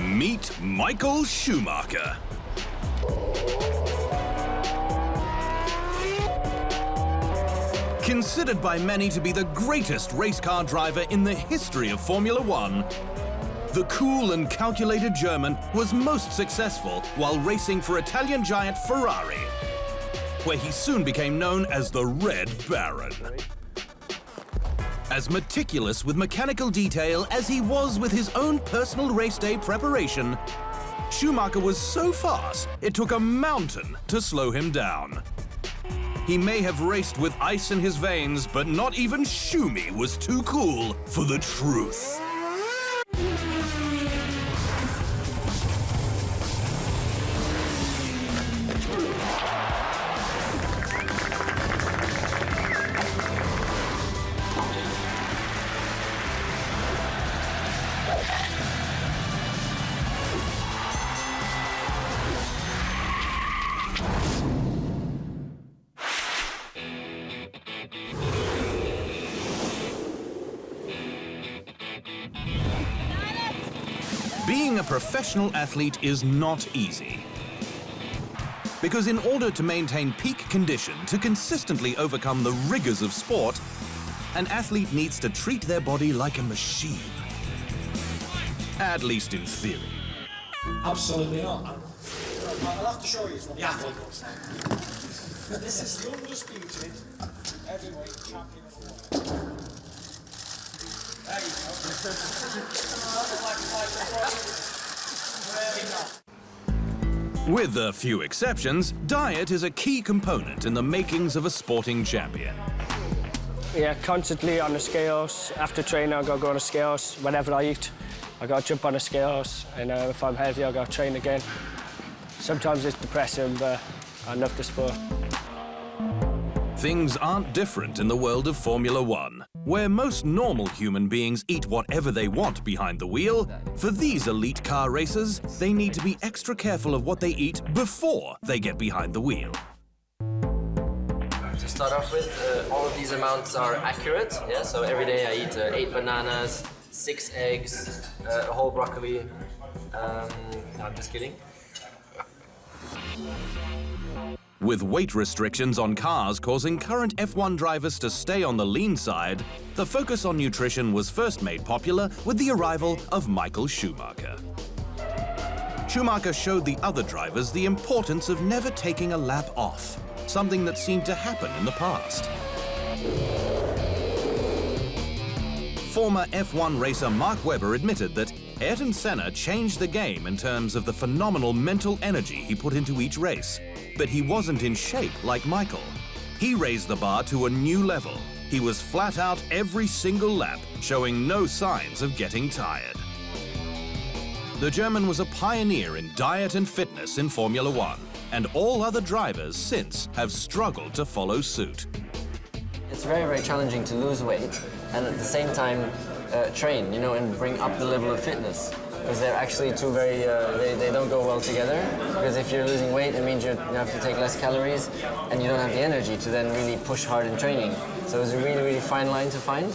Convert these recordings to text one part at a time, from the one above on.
Meet Michael Schumacher. Considered by many to be the greatest race car driver in the history of Formula One, the cool and calculated German was most successful while racing for Italian giant Ferrari, where he soon became known as the Red Baron. As meticulous with mechanical detail as he was with his own personal race day preparation, Schumacher was so fast it took a mountain to slow him down. He may have raced with ice in his veins, but not even Schumi was too cool for the truth. Being a professional athlete is not easy. Because in order to maintain peak condition to consistently overcome the rigors of sport, an athlete needs to treat their body like a machine. At least in theory. Absolutely not. I'll have to show you what the athlete looks like. This is the undisputed heavyweight champion of the world. There you go. With a few exceptions, diet is a key component in the makings of a sporting champion. Yeah, constantly on the scales. After training, I gotta go on the scales. Whenever I eat, I gotta jump on the scales. And if I'm heavy, I gotta train again. Sometimes it's depressing, but I love the sport. Things aren't different in the world of Formula One, where most normal human beings eat whatever they want behind the wheel. For these elite car racers, they need to be extra careful of what they eat before they get behind the wheel. To start off with, all of these amounts are accurate. Yeah, so every day I eat 8 bananas, 6 eggs, a whole broccoli. No, I'm just kidding. With weight restrictions on cars causing current F1 drivers to stay on the lean side, the focus on nutrition was first made popular with the arrival of Michael Schumacher. Schumacher showed the other drivers the importance of never taking a lap off, something that seemed to happen in the past. Former F1 racer Mark Webber admitted that Ayrton Senna changed the game in terms of the phenomenal mental energy he put into each race. But he wasn't in shape like Michael. He raised the bar to a new level. He was flat out every single lap, showing no signs of getting tired. The German was a pioneer in diet and fitness in Formula One, and all other drivers since have struggled to follow suit. It's very, very challenging to lose weight and at the same time train, you know, and bring up the level of fitness. Because they're actually two very, they don't go well together. Because if you're losing weight, it means you have to take less calories and you don't have the energy to then really push hard in training. So it's a really, really fine line to find.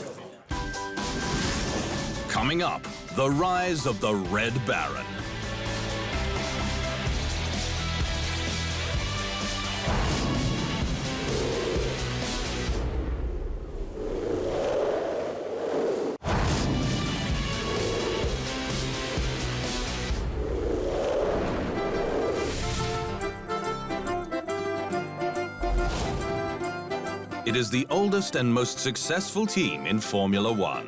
Coming up, the rise of the Red Baron. It is the oldest and most successful team in Formula One.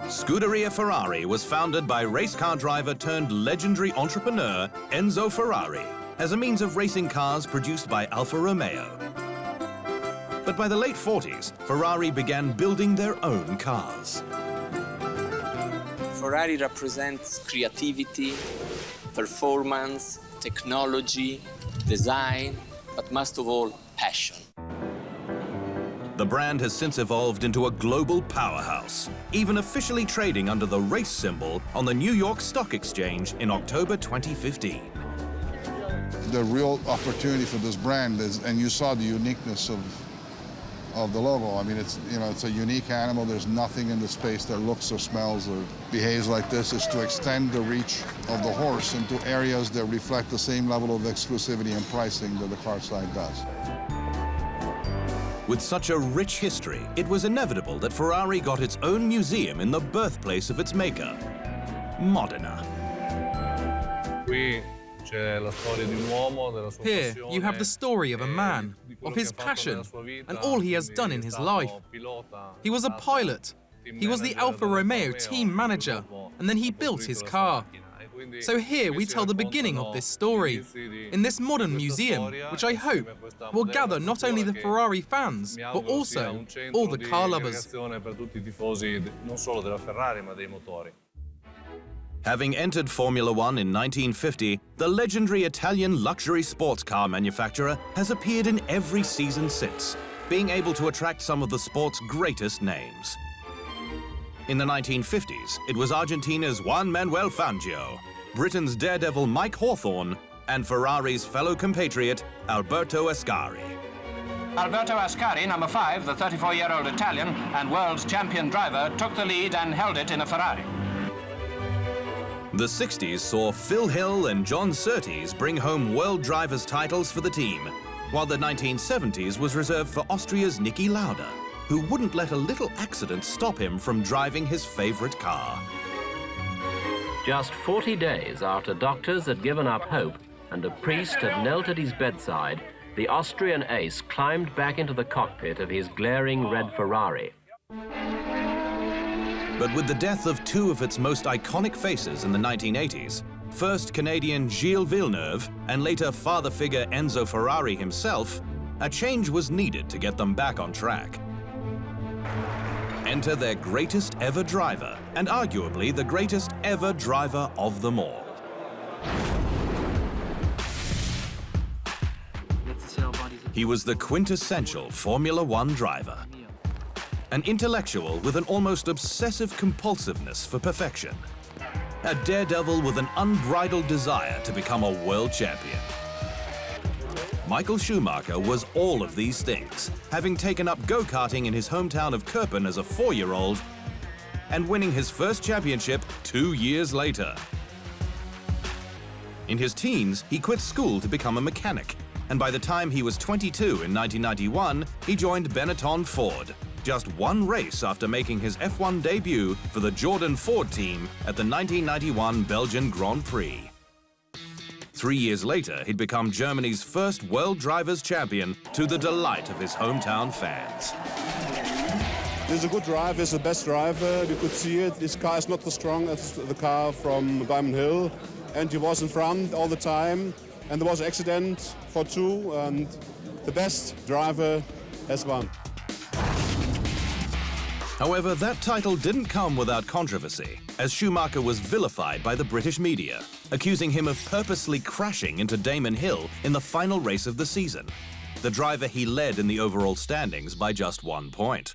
Scuderia Ferrari was founded by race car driver turned legendary entrepreneur Enzo Ferrari as a means of racing cars produced by Alfa Romeo. But by the late 40s, Ferrari began building their own cars. Ferrari represents creativity, performance, technology, design, but most of all, passion. The brand has since evolved into a global powerhouse, even officially trading under the race symbol on the New York Stock Exchange in October 2015. The real opportunity for this brand is, and you saw the uniqueness of the logo. I mean, it's, you know, it's a unique animal. There's nothing in the space that looks or smells or behaves like this. It's to extend the reach of the horse into areas that reflect the same level of exclusivity and pricing that the car side does. With such a rich history, it was inevitable that Ferrari got its own museum in the birthplace of its maker, Modena. Here, you have the story of a man, of his passion, and all he has done in his life. He was a pilot. He was the Alfa Romeo team manager, and then he built his car. So here we tell the beginning of this story, in this modern museum, which I hope will gather not only the Ferrari fans, but also all the car lovers. Having entered Formula One in 1950, the legendary Italian luxury sports car manufacturer has appeared in every season since, being able to attract some of the sport's greatest names. In the 1950s, it was Argentina's Juan Manuel Fangio, Britain's daredevil Mike Hawthorn, and Ferrari's fellow compatriot Alberto Ascari. Alberto Ascari, number 5, the 34-year-old Italian and world champion driver, took the lead and held it in a Ferrari. The 60s saw Phil Hill and John Surtees bring home world drivers' titles for the team, while the 1970s was reserved for Austria's Niki Lauda, who wouldn't let a little accident stop him from driving his favorite car. Just 40 days after doctors had given up hope and a priest had knelt at his bedside, the Austrian ace climbed back into the cockpit of his glaring red Ferrari. But with the death of two of its most iconic faces in the 1980s, first Canadian Gilles Villeneuve and later father figure Enzo Ferrari himself, a change was needed to get them back on track. Enter their greatest ever driver, and arguably the greatest ever driver of them all. He was the quintessential Formula One driver. An intellectual with an almost obsessive compulsiveness for perfection. A daredevil with an unbridled desire to become a world champion. Michael Schumacher was all of these things, having taken up go-karting in his hometown of Kirpen as a 4-year-old and winning his first championship 2 years later. In his teens, he quit school to become a mechanic, and by the time he was 22 in 1991, he joined Benetton Ford, just one race after making his F1 debut for the Jordan Ford team at the 1991 Belgian Grand Prix. 3 years later, he'd become Germany's first World Drivers' Champion to the delight of his hometown fans. This is a good drive, he's the best driver, you could see it. This car is not as strong as the car from Damon Hill, and he was in front all the time, and there was an accident for 2, and the best driver has won. However, that title didn't come without controversy, as Schumacher was vilified by the British media, accusing him of purposely crashing into Damon Hill in the final race of the season, the driver he led in the overall standings by just 1 point.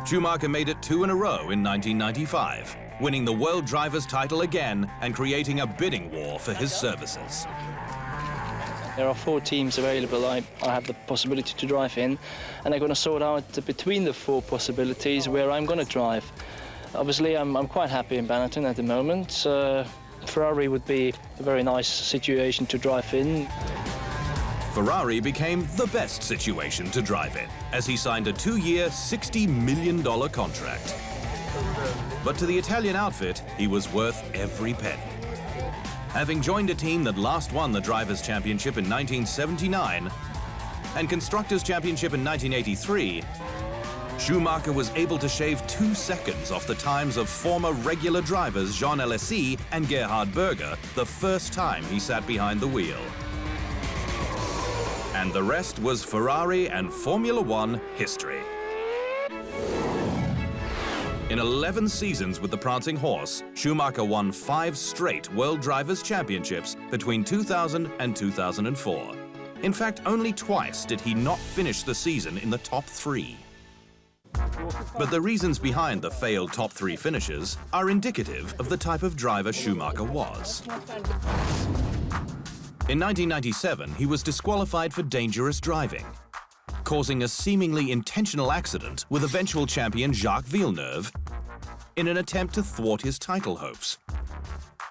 Schumacher made it 2 in a row in 1995, winning the World Drivers' title again and creating a bidding war for his services. There are 4 teams available I have the possibility to drive in, and I'm going to sort out between the 4 possibilities where I'm going to drive. Obviously, I'm quite happy in Benetton at the moment. Ferrari would be a very nice situation to drive in. Ferrari became the best situation to drive in, as he signed a 2-year, $60 million contract. But to the Italian outfit, he was worth every penny. Having joined a team that last won the Drivers' Championship in 1979 and Constructors' Championship in 1983, Schumacher was able to shave 2 seconds off the times of former regular drivers Jean Alesi and Gerhard Berger the first time he sat behind the wheel. And the rest was Ferrari and Formula One history. In 11 seasons with the Prancing Horse, Schumacher won 5 straight World Drivers' Championships between 2000 and 2004. In fact, only twice did he not finish the season in the top 3. But the reasons behind the failed top 3 finishes are indicative of the type of driver Schumacher was. In 1997, he was disqualified for dangerous driving, causing a seemingly intentional accident with eventual champion Jacques Villeneuve in an attempt to thwart his title hopes.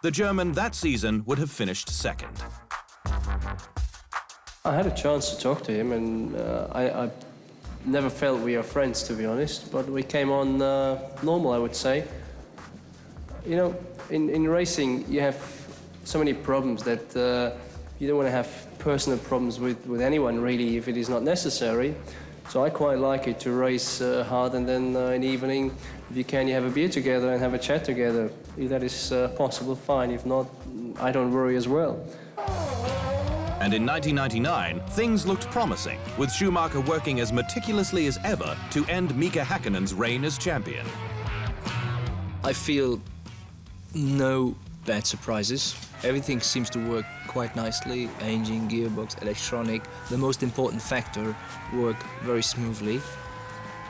The German that season would have finished second. I had a chance to talk to him, and I never felt we are friends, to be honest, but we came on normal, I would say. You know, in racing, you have so many problems that you don't want to have personal problems with anyone, really, if it is not necessary. So I quite like it to race hard, and then in the evening, if you can, you have a beer together and have a chat together. If that is possible, fine. If not, I don't worry as well. And in 1999, things looked promising, with Schumacher working as meticulously as ever to end Mika Häkkinen's reign as champion. I feel no bad surprises. Everything seems to work quite nicely. Engine, gearbox, electronic, the most important factor, work very smoothly.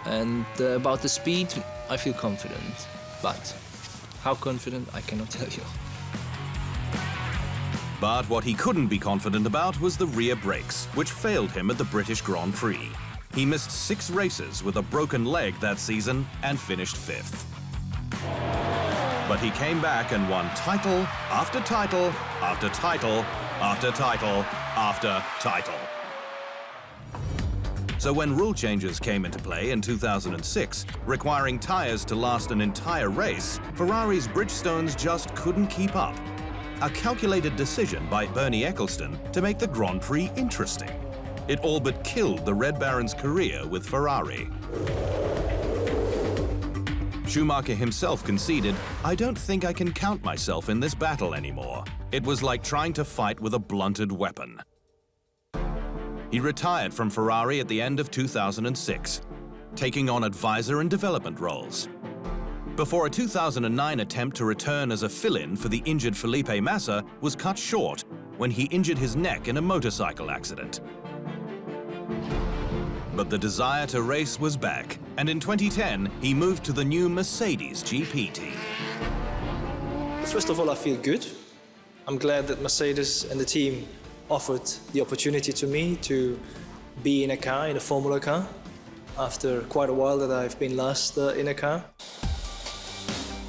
And about the speed, I feel confident. But how confident, I cannot tell you. But what he couldn't be confident about was the rear brakes, which failed him at the British Grand Prix. He missed 6 races with a broken leg that season and finished 5th. But he came back and won title after title after title after title after title. So when rule changes came into play in 2006, requiring tyres to last an entire race, Ferrari's Bridgestones just couldn't keep up. A calculated decision by Bernie Ecclestone to make the Grand Prix interesting. It all but killed the Red Baron's career with Ferrari. Schumacher himself conceded, "I don't think I can count myself in this battle anymore." It was like trying to fight with a blunted weapon. He retired from Ferrari at the end of 2006, taking on advisor and development roles. Before a 2009 attempt to return as a fill-in for the injured Felipe Massa was cut short when he injured his neck in a motorcycle accident. But the desire to race was back, and in 2010, he moved to the new Mercedes GP team. First of all, I feel good. I'm glad that Mercedes and the team offered the opportunity to me to be in a car, in a Formula car, after quite a while that I've been last in a car.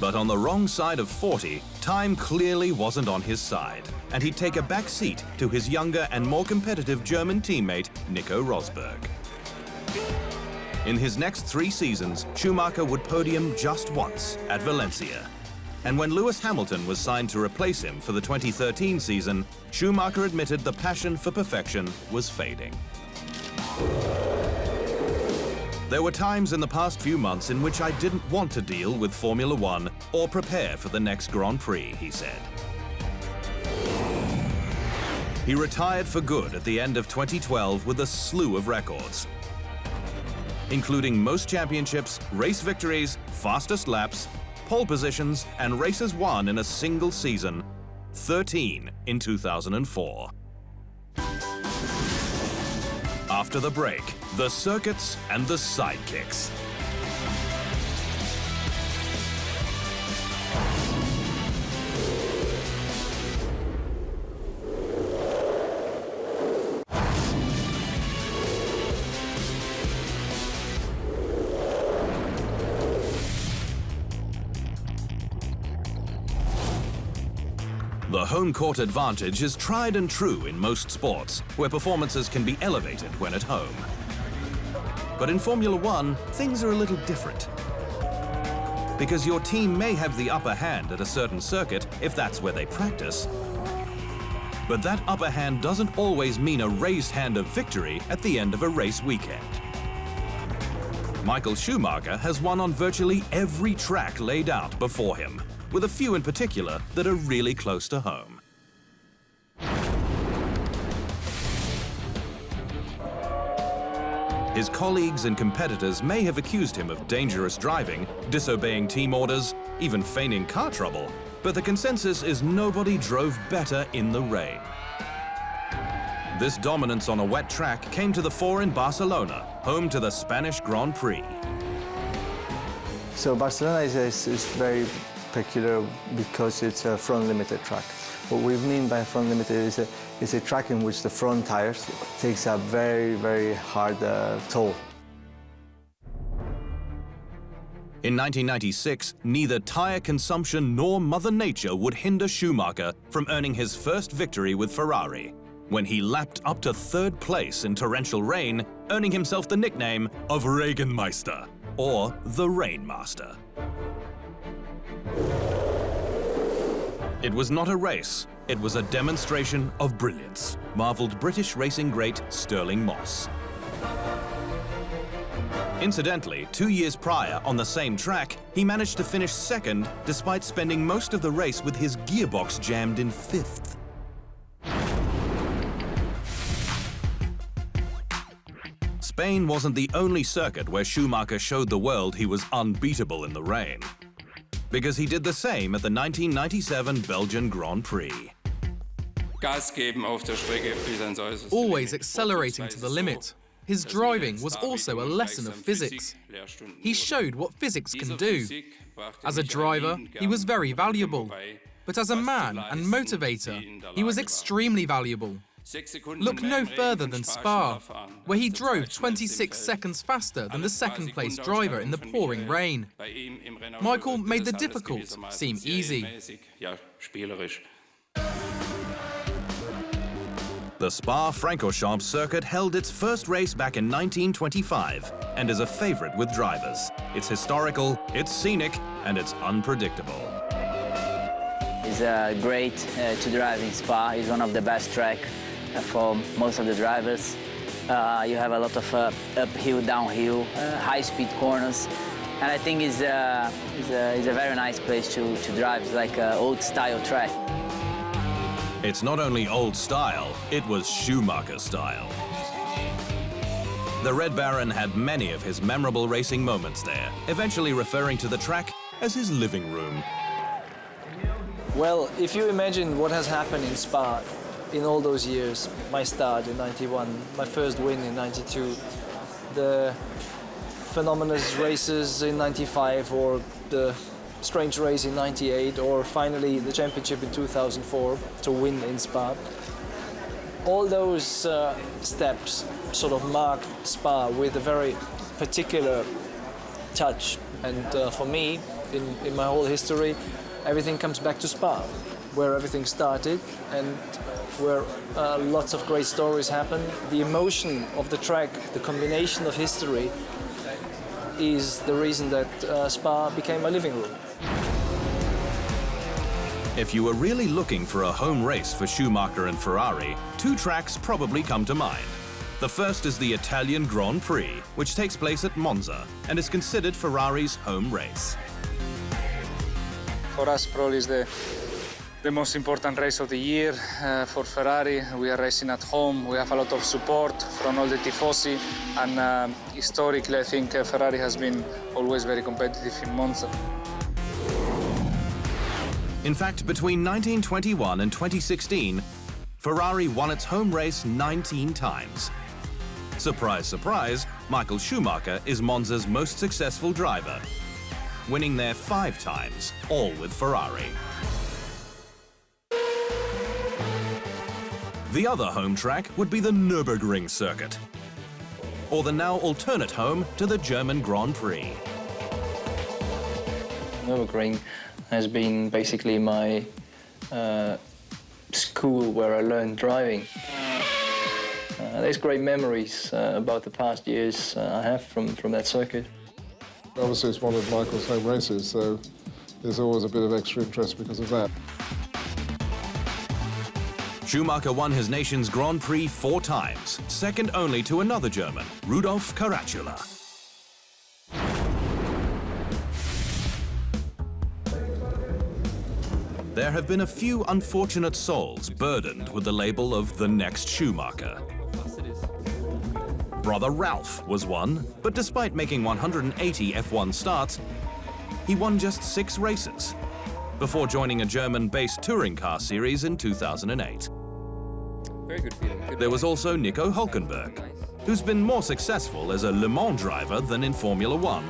But on the wrong side of 40, time clearly wasn't on his side, and he'd take a back seat to his younger and more competitive German teammate, Nico Rosberg. In his next 3 seasons, Schumacher would podium just once at Valencia. And when Lewis Hamilton was signed to replace him for the 2013 season, Schumacher admitted the passion for perfection was fading. There were times in the past few months in which I didn't want to deal with Formula One or prepare for the next Grand Prix, he said. He retired for good at the end of 2012 with a slew of records, including most championships, race victories, fastest laps, pole positions, and races won in a single season, 13 in 2004. After the break, the circuits and the sidekicks. The home court advantage is tried and true in most sports, where performances can be elevated when at home. But in Formula One, things are a little different. Because your team may have the upper hand at a certain circuit if that's where they practice. But that upper hand doesn't always mean a raised hand of victory at the end of a race weekend. Michael Schumacher has won on virtually every track laid out before him, with a few in particular that are really close to home. His colleagues and competitors may have accused him of dangerous driving, disobeying team orders, even feigning car trouble, but the consensus is nobody drove better in the rain. This dominance on a wet track came to the fore in Barcelona, home to the Spanish Grand Prix. So Barcelona is very peculiar because it's a front-limited track. What we mean by front-limited is a track in which the front tires takes a very, very hard toll. In 1996, neither tire consumption nor Mother Nature would hinder Schumacher from earning his first victory with Ferrari, when he lapped up to third place in torrential rain, earning himself the nickname of Regenmeister, or the Rainmaster. It was not a race, it was a demonstration of brilliance, marveled British racing great Stirling Moss. Incidentally, 2 years prior, on the same track, he managed to finish second despite spending most of the race with his gearbox jammed in fifth. Spain wasn't the only circuit where Schumacher showed the world he was unbeatable in the rain, because he did the same at the 1997 Belgian Grand Prix. Always accelerating to the limit. His driving was also a lesson of physics. He showed what physics can do. As a driver, he was very valuable. But as a man and motivator, he was extremely valuable. Look no further than Spa, where he drove 26 seconds faster than the second-place driver in the pouring rain. Michael made the difficult seem easy. The Spa-Francorchamps circuit held its first race back in 1925 and is a favorite with drivers. It's historical, it's scenic, and it's unpredictable. It's great to drive in Spa. It's one of the best tracks for most of the drivers. You have a lot of uphill, downhill, high-speed corners, and I think it's a very nice place to drive. It's like an old-style track. It's not only old style, it was Schumacher style. The Red Baron had many of his memorable racing moments there, eventually referring to the track as his living room. Well, if you imagine what has happened in Spa in all those years, my start in 91, my first win in 92, the phenomenous races in 95, or the strange race in 98, or finally the championship in 2004 to win in Spa. All those steps sort of marked Spa with a very particular touch. And for me, in my whole history, everything comes back to Spa, where everything started and where lots of great stories happen. The emotion of the track, the combination of history, is the reason that Spa became my living room. If you were really looking for a home race for Schumacher and Ferrari, two tracks probably come to mind. The first is the Italian Grand Prix, which takes place at Monza and is considered Ferrari's home race. For us, probably is the most important race of the year. For Ferrari, we are racing at home. We have a lot of support from all the tifosi, and historically, I think Ferrari has been always very competitive in Monza. In fact, between 1921 and 2016, Ferrari won its home race 19 times. Surprise, surprise, Michael Schumacher is Monza's most successful driver, winning there 5 times, all with Ferrari. The other home track would be the Nürburgring circuit, or the now alternate home to the German Grand Prix. Nürburgring has been basically my school where I learned driving. There's great memories about the past years I have from that circuit. Obviously, it's one of Michael's home races, so there's always a bit of extra interest because of that. Schumacher won his nation's Grand Prix 4 times, second only to another German, Rudolf Caracciolo. There have been a few unfortunate souls burdened with the label of the next Schumacher. Brother Ralf was one, but despite making 180 F1 starts, he won just 6 races before joining a German-based touring car series in 2008. Very good feeling. There was also Nico Hülkenberg, who's been more successful as a Le Mans driver than in Formula 1.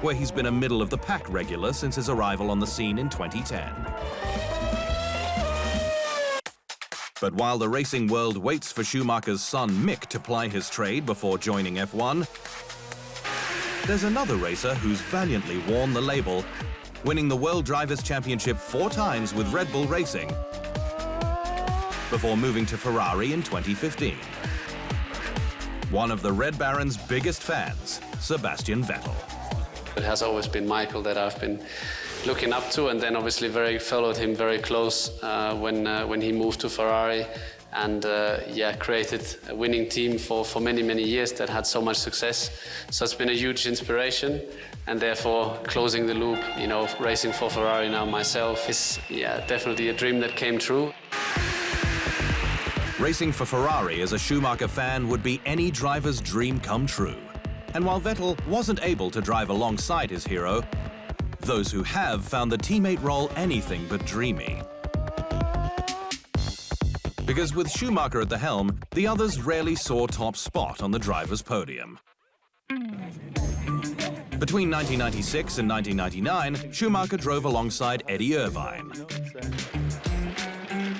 where he's been a middle-of-the-pack regular since his arrival on the scene in 2010. But while the racing world waits for Schumacher's son Mick to ply his trade before joining F1, there's another racer who's valiantly worn the label, winning the World Drivers' Championship 4 times with Red Bull Racing, before moving to Ferrari in 2015. One of the Red Baron's biggest fans, Sebastian Vettel. It has always been Michael that I've been looking up to, and then obviously followed him very close when he moved to Ferrari, and created a winning team for many years that had so much success. So it's been a huge inspiration, and therefore closing the loop, you know, racing for Ferrari now myself is definitely a dream that came true. Racing for Ferrari as a Schumacher fan would be any driver's dream come true. And while Vettel wasn't able to drive alongside his hero, those who have found the teammate role anything but dreamy. Because with Schumacher at the helm, the others rarely saw top spot on the driver's podium. Between 1996 and 1999, Schumacher drove alongside Eddie Irvine.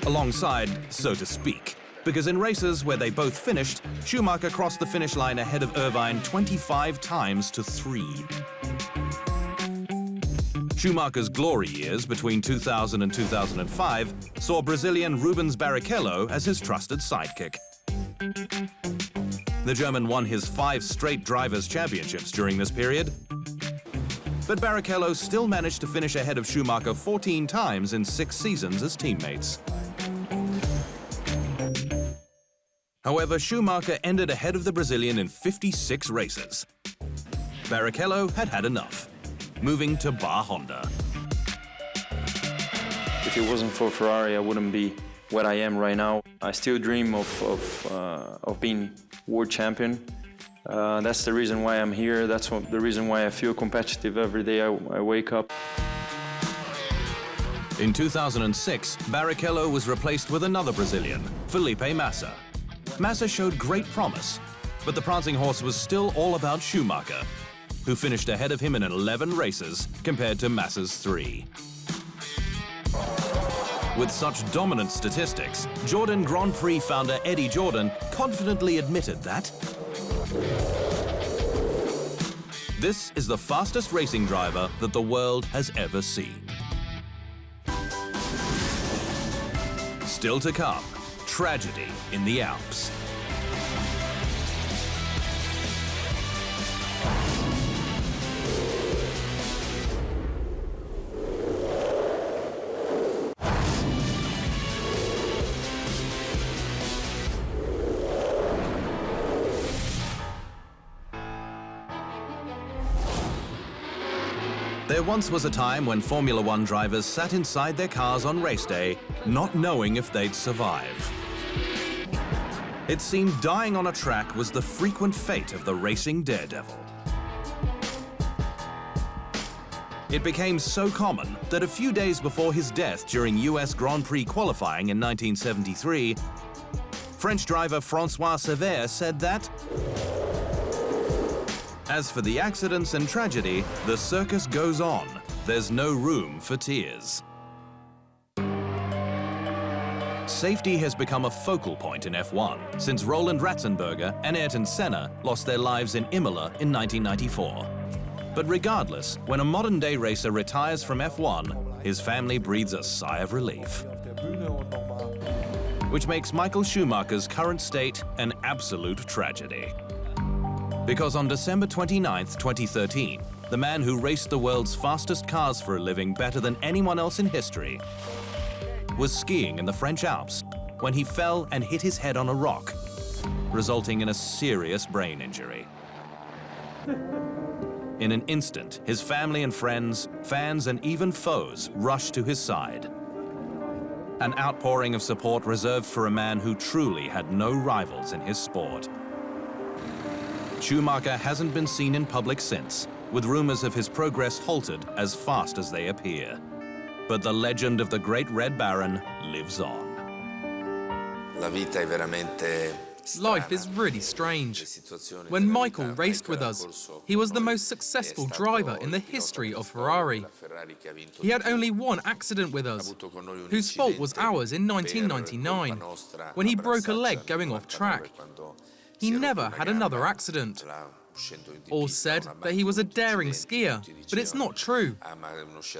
Alongside, so to speak. Because in races where they both finished, Schumacher crossed the finish line ahead of Irvine 25 times to 3. Schumacher's glory years between 2000 and 2005 saw Brazilian Rubens Barrichello as his trusted sidekick. The German won his 5 straight drivers' championships during this period, but Barrichello still managed to finish ahead of Schumacher 14 times in 6 seasons as teammates. However, Schumacher ended ahead of the Brazilian in 56 races. Barrichello had had enough, moving to Bar Honda. If it wasn't for Ferrari, I wouldn't be what I am right now. I still dream of being world champion. That's the reason why I'm here. That's the reason why I feel competitive every day I wake up. In 2006, Barrichello was replaced with another Brazilian, Felipe Massa. Massa showed great promise, but the prancing horse was still all about Schumacher, who finished ahead of him in 11 races compared to Massa's 3. With such dominant statistics, Jordan Grand Prix founder Eddie Jordan confidently admitted that this is the fastest racing driver that the world has ever seen. Still to come, tragedy in the Alps. There once was a time when Formula One drivers sat inside their cars on race day, not knowing if they'd survive. It seemed dying on a track was the frequent fate of the racing daredevil. It became so common that a few days before his death during US Grand Prix qualifying in 1973, French driver François Sévère said that, "As for the accidents and tragedy, the circus goes on. There's no room for tears." Safety has become a focal point in F1 since Roland Ratzenberger and Ayrton Senna lost their lives in Imola in 1994. But regardless, when a modern-day racer retires from F1, his family breathes a sigh of relief. Which makes Michael Schumacher's current state an absolute tragedy. Because on December 29th, 2013, the man who raced the world's fastest cars for a living better than anyone else in history was skiing in the French Alps when he fell and hit his head on a rock, resulting in a serious brain injury. In an instant, his family and friends, fans and even foes rushed to his side. An outpouring of support reserved for a man who truly had no rivals in his sport. Schumacher hasn't been seen in public since, with rumors of his progress halted as fast as they appear. But the legend of the great Red Baron lives on. La vita è veramente Life is really strange. When Michael raced with us, he was the most successful driver in the history of Ferrari. He had only one accident with us, whose fault was ours in 1999, when he broke a leg going off track. He never had another accident. All said that he was a daring skier, but it's not true.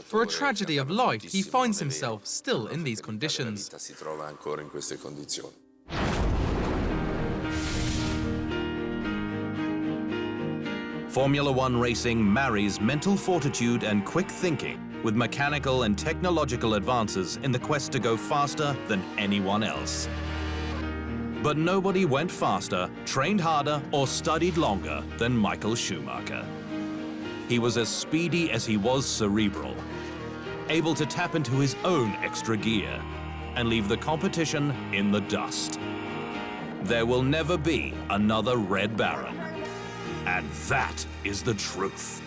For a tragedy of life, he finds himself still in these conditions. Formula One racing marries mental fortitude and quick thinking with mechanical and technological advances in the quest to go faster than anyone else. But nobody went faster, trained harder, or studied longer than Michael Schumacher. He was as speedy as he was cerebral, able to tap into his own extra gear and leave the competition in the dust. There will never be another Red Baron. And that is the truth.